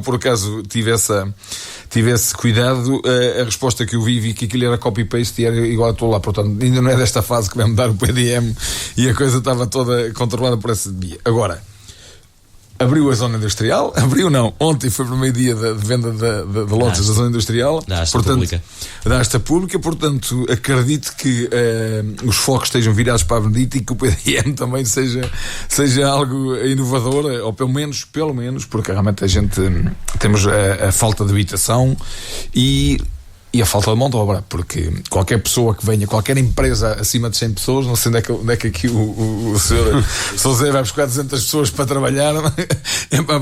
por acaso tive esse cuidado, a resposta que eu vi que aquilo era copy-paste e era igual a tudo lá, portanto ainda não é desta fase que vai mudar o PDM e a coisa estava toda controlada por esse dia. Agora, abriu a zona industrial, ontem foi o primeiro dia de venda de lotes da zona industrial, da Asta Pública, portanto acredito que os focos estejam virados para a Benedita e que o PDM também seja algo inovador, ou pelo menos, porque realmente temos a falta de habitação e a falta de mão de obra, porque qualquer pessoa que venha, qualquer empresa acima de 100 pessoas, não sei onde é que aqui o senhor José vai buscar 200 pessoas para trabalhar,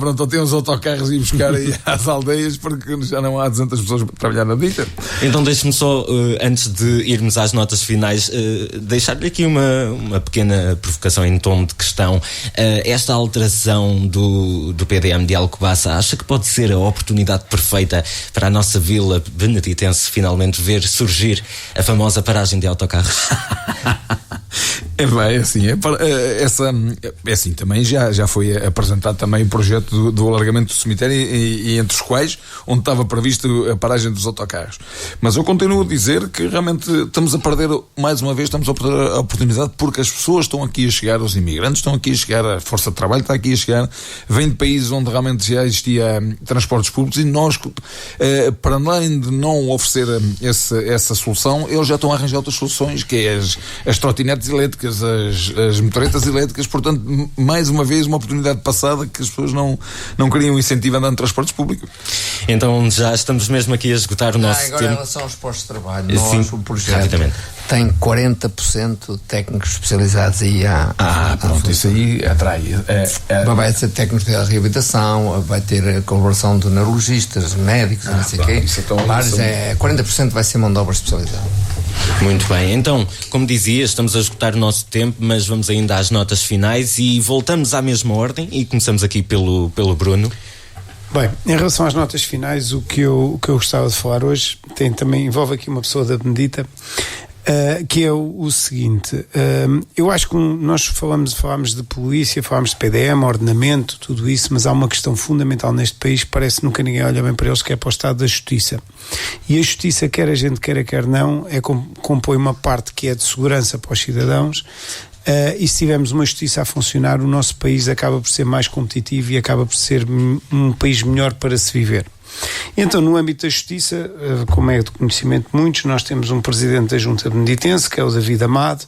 pronto, tem uns autocarros e ir buscar aí às aldeias, porque já não há 200 pessoas para trabalhar na Benedita. Então deixe-me só, antes de irmos às notas finais, deixar-lhe aqui uma pequena provocação em tom de questão. Esta alteração do PDM de Alcobaça, acha que pode ser a oportunidade perfeita para a nossa vila beneditense finalmente ver surgir a famosa paragem de autocarros? É assim, também já foi apresentado também o projeto do alargamento do cemitério e entre os quais onde estava previsto a paragem dos autocarros. Mas eu continuo a dizer que realmente estamos a perder a oportunidade, porque as pessoas estão aqui a chegar, os imigrantes estão aqui a chegar, a força de trabalho está aqui a chegar, vem de países onde realmente já existia transportes públicos e nós, para além de não oferecer essa solução, eles já estão a arranjar outras soluções, que é as trotinetes elétricas, as motoretas elétricas, portanto, mais uma vez, uma oportunidade passada que as pessoas não queriam incentivo a andar em transportes públicos. Então já estamos mesmo aqui a esgotar o nosso tempo. Agora, em relação aos postos de trabalho, o projeto tem 40% de técnicos especializados aí pronto, isso aí atrai. Vai ser técnicos de reabilitação, vai ter colaboração de neurologistas, médicos, não sei o quê. 40% vai ser mão de obra especializada. Muito bem, então, como dizia, estamos a esgotar o nosso tempo, mas vamos ainda às notas finais e voltamos à mesma ordem e começamos aqui pelo Bruno. Bem, em relação às notas finais, o que eu gostava de falar hoje também envolve aqui uma pessoa da Benedita, que é o seguinte, eu acho que nós falámos de polícia, falámos de PDM, ordenamento, tudo isso, mas há uma questão fundamental neste país que parece que nunca ninguém olha bem para eles, que é para o estado da justiça. E a justiça, quer a gente queira, quer não, compõe uma parte que é de segurança para os cidadãos. E se tivermos uma justiça a funcionar, o nosso país acaba por ser mais competitivo e acaba por ser um país melhor para se viver. Então, no âmbito da justiça, como é de conhecimento de muitos, nós temos um presidente da Junta Beneditense, que é o David Amado,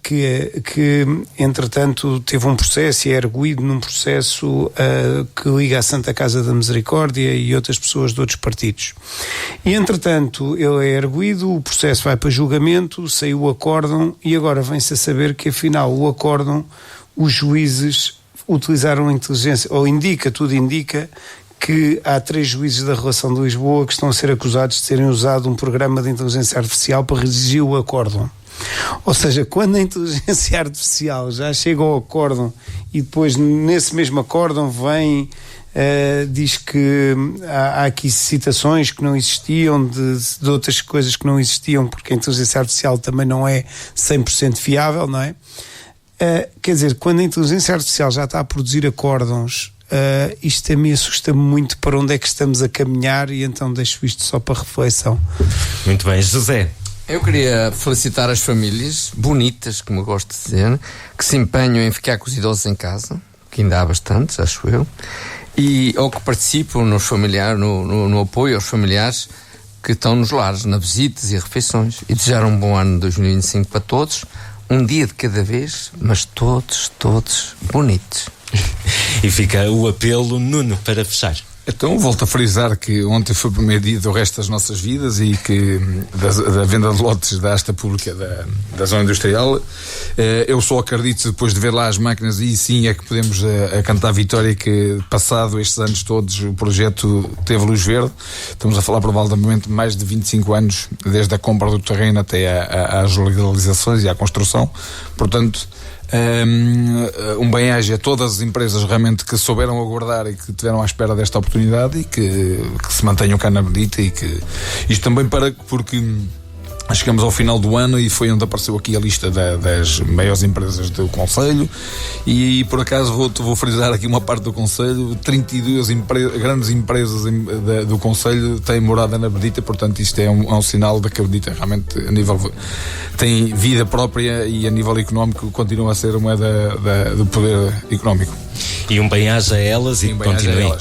que entretanto teve um processo e é arguido num processo que liga a Santa Casa da Misericórdia e outras pessoas de outros partidos. E entretanto ele é arguido, o processo vai para julgamento, saiu o acórdão e agora vem-se a saber que afinal o acórdão, os juízes utilizaram a inteligência, ou tudo indica que há 3 juízes da Relação de Lisboa que estão a ser acusados de terem usado um programa de inteligência artificial para redigir o acórdão. Ou seja, quando a inteligência artificial já chega ao acórdão e depois nesse mesmo acórdão vem, diz que há aqui citações que não existiam de outras coisas que não existiam, porque a inteligência artificial também não é 100% fiável, não é? Quer dizer, quando a inteligência artificial já está a produzir acórdãos, isto a mim assusta-me muito para onde é que estamos a caminhar, e então deixo isto só para reflexão. Muito bem, José. Eu queria felicitar as famílias bonitas, como eu gosto de dizer, que se empenham em ficar com os idosos em casa, que ainda há bastantes, acho eu, ou que participam nos familiares, no apoio aos familiares que estão nos lares, nas visitas e refeições. E desejar um bom ano de 2025 para todos, um dia de cada vez, mas todos bonitos. E fica o apelo, Nuno, para fechar. Então volto a frisar que ontem foi o primeiro dia do resto das nossas vidas e que da venda de lotes da Asta Pública da Zona Industrial. Eu só acredito, depois de ver lá as máquinas, e sim é que podemos a cantar a vitória, que passado estes anos todos o projeto teve luz verde. Estamos a falar provavelmente mais de 25 anos, desde a compra do terreno até às legalizações e à construção. Portanto, um bem-aja a todas as empresas realmente que souberam aguardar e que tiveram à espera desta oportunidade e que se mantenham cá na Benedita, e que isto também porque chegamos ao final do ano e foi onde apareceu aqui a lista das maiores empresas do Conselho, e por acaso vou frisar aqui uma parte do Conselho: 32 grandes empresas do Conselho têm morada na Benedita. Portanto, isto é um sinal de que a Benedita realmente a nível tem vida própria e a nível económico continua a ser uma do poder económico. E um bem-aja a elas e continuem.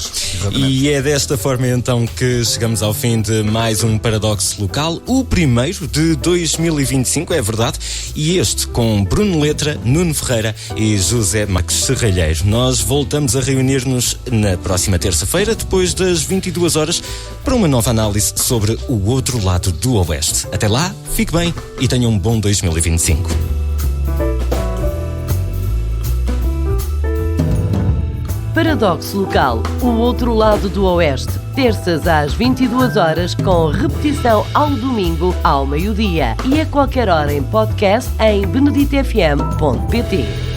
E é desta forma então que chegamos ao fim de mais um Paradoxo Local, o primeiro de 2025, é verdade, e este com Bruno Letra, Nuno Ferreira e José Max Serralheiro. Nós voltamos a reunir-nos na próxima terça-feira, depois das 22 horas, para uma nova análise sobre o outro lado do Oeste. Até lá, fique bem e tenha um bom 2025. Paradoxo Local, o outro lado do Oeste, terças às 22 horas, com repetição ao domingo ao meio-dia e a qualquer hora em podcast em beneditefm.pt.